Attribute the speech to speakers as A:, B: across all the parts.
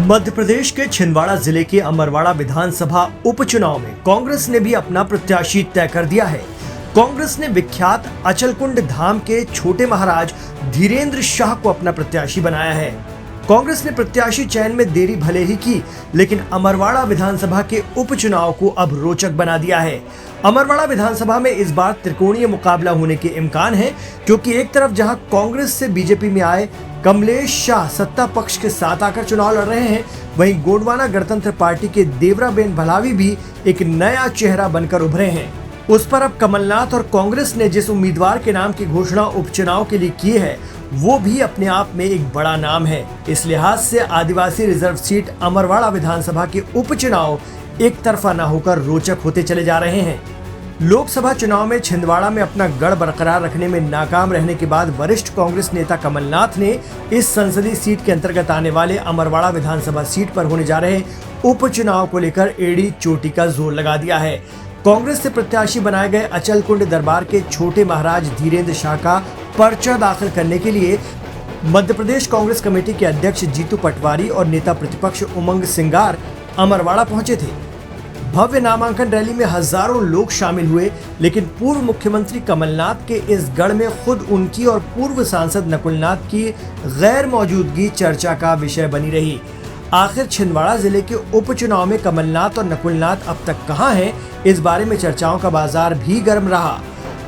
A: मध्य प्रदेश के छिंदवाड़ा जिले के अमरवाड़ा विधानसभा उपचुनाव में कांग्रेस ने भी अपना प्रत्याशी तय कर दिया है। कांग्रेस ने विख्यात अचलकुंड धाम के छोटे महाराज धीरेन्द्र शाह को अपना प्रत्याशी बनाया है। कांग्रेस ने प्रत्याशी चयन में देरी भले ही की, लेकिन अमरवाड़ा विधानसभा के उपचुनाव को अब रोचक बना दिया है। अमरवाड़ा विधानसभा में इस बार त्रिकोणीय मुकाबला होने के इम्कान है, क्योंकि एक तरफ जहां कांग्रेस से बीजेपी में आए कमलेश शाह सत्ता पक्ष के साथ आकर चुनाव लड़ रहे हैं, वहीं गोंडवाना गणतंत्र पार्टी के देवराबेन भलावी भी एक नया चेहरा बनकर उभरे हैं। उस पर अब कमलनाथ और कांग्रेस ने जिस उम्मीदवार के नाम की घोषणा उपचुनाव के लिए की है, वो भी अपने आप में एक बड़ा नाम है। इस लिहाज से आदिवासी रिजर्व सीट अमरवाड़ा विधानसभा के उपचुनाव एक तरफा न होकर रोचक होते चले जा रहे हैं। लोकसभा चुनाव में छिंदवाड़ा में अपना गढ़ बरकरार रखने में नाकाम रहने के बाद वरिष्ठ कांग्रेस नेता कमलनाथ ने इस संसदीय सीट के अंतर्गत आने वाले अमरवाड़ा विधानसभा सीट पर होने जा रहे उपचुनाव को लेकर एड़ी चोटी का जोर लगा दिया है। कांग्रेस से प्रत्याशी बनाए गए अचलकुंड दरबार के छोटे महाराज धीरेन्द्र शाह का पर्चा दाखिल करने के लिए मध्य प्रदेश कांग्रेस कमेटी के अध्यक्ष जीतू पटवारी और नेता प्रतिपक्ष उमंग सिंगार अमरवाड़ा पहुंचे थे। भव्य नामांकन रैली में हजारों लोग शामिल हुए, लेकिन पूर्व मुख्यमंत्री कमलनाथ के इस गढ़ में खुद उनकी और पूर्व सांसद नकुलनाथ की गैर मौजूदगी चर्चा का विषय बनी रही। आखिर छिंदवाड़ा जिले के उपचुनाव में कमलनाथ और नकुलनाथ अब तक कहां हैं, इस बारे में चर्चाओं का बाजार भी गर्म रहा।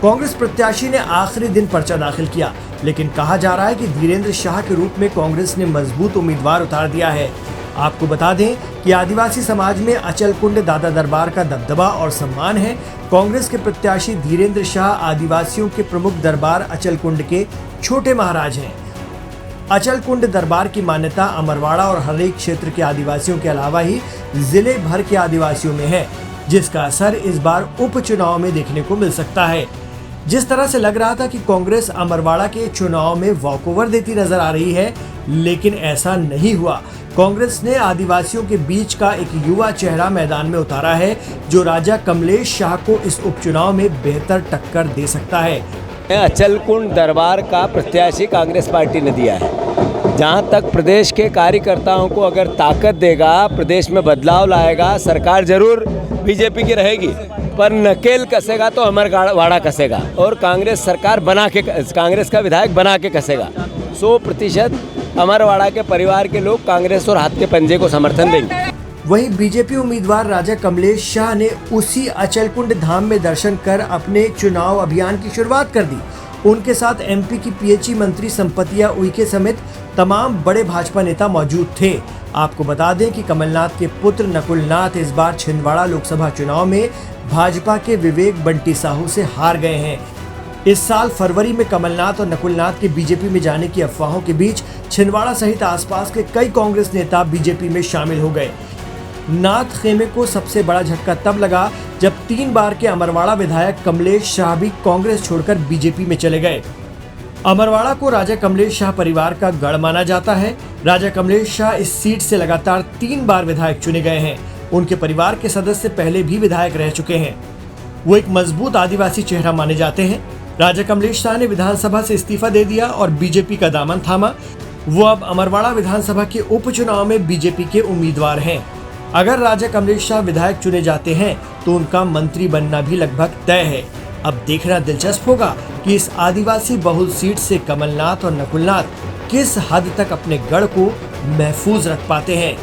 A: कांग्रेस प्रत्याशी ने आखिरी दिन पर्चा दाखिल किया, लेकिन कहा जा रहा है कि धीरेन्द्र शाह के रूप में कांग्रेस ने मजबूत उम्मीदवार उतार दिया है। आपको बता दें कि आदिवासी समाज में अचलकुंड दादा दरबार का दबदबा और सम्मान है। कांग्रेस के प्रत्याशी धीरेन्द्र शाह आदिवासियों के प्रमुख दरबार अचलकुंड के छोटे महाराज हैं। अचलकुंड दरबार की मान्यता अमरवाड़ा और हरेक क्षेत्र के आदिवासियों के अलावा ही जिले भर के आदिवासियों में है, जिसका असर इस बार उपचुनाव में देखने को मिल सकता है। जिस तरह से लग रहा था कि कांग्रेस अमरवाड़ा के चुनाव में वॉकओवर देती नजर आ रही है, लेकिन ऐसा नहीं हुआ। कांग्रेस ने आदिवासियों के बीच का एक युवा चेहरा मैदान में उतारा है, जो राजा कमलेश शाह को इस उपचुनाव में बेहतर टक्कर दे सकता है।
B: अचलकुंड दरबार का प्रत्याशी कांग्रेस पार्टी ने दिया है। जहां तक प्रदेश के कार्यकर्ताओं को अगर ताकत देगा, प्रदेश में बदलाव लाएगा, सरकार जरूर बीजेपी की रहेगी, पर नकेल कसेगा तो अमरवाड़ा कसेगा और कांग्रेस सरकार बना के, कांग्रेस का विधायक बना के कसेगा। 100% अमरवाड़ा के परिवार के लोग कांग्रेस और हाथ के पंजे को समर्थन देंगे।
A: वहीं बीजेपी उम्मीदवार राजा कमलेश शाह ने उसी अचलकुंड धाम में दर्शन कर अपने चुनाव अभियान की शुरुआत कर दी। उनके साथ एमपी की पीएचई मंत्री संपतिया उइके समेत तमाम बड़े भाजपा नेता मौजूद थे। आपको बता दें कि कमलनाथ के पुत्र नकुलनाथ इस बार छिंदवाड़ा लोकसभा चुनाव में भाजपा के विवेक बंटी साहू से हार गए हैं। इस साल फरवरी में कमलनाथ और नकुलनाथ के बीजेपी में जाने की अफवाहों के बीच छिंदवाड़ा सहित आसपास के कई कांग्रेस नेता बीजेपी में शामिल हो गए। नाथ खेमे को सबसे बड़ा झटका तब लगा जब 3 बार के अमरवाड़ा विधायक कमलेश शाह भी कांग्रेस छोड़कर बीजेपी में चले गए। अमरवाड़ा को राजा कमलेश शाह परिवार का गढ़ माना जाता है। राजा कमलेश शाह इस सीट से लगातार 3 बार विधायक चुने गए हैं। उनके परिवार के सदस्य पहले भी विधायक रह चुके हैं। वो एक मजबूत आदिवासी चेहरा माने जाते हैं। राजा कमलेश शाह ने विधानसभा से इस्तीफा दे दिया और बीजेपी का दामन थामा। वो अब अमरवाड़ा विधानसभा के उपचुनाव में बीजेपी के उम्मीदवार हैं। अगर राजा कमलेश शाह विधायक चुने जाते हैं तो उनका मंत्री बनना भी लगभग तय है। अब देखना दिलचस्प होगा कि इस आदिवासी बहुल सीट से कमलनाथ और नकुलनाथ किस हद तक अपने गढ़ को महफूज रख पाते हैं।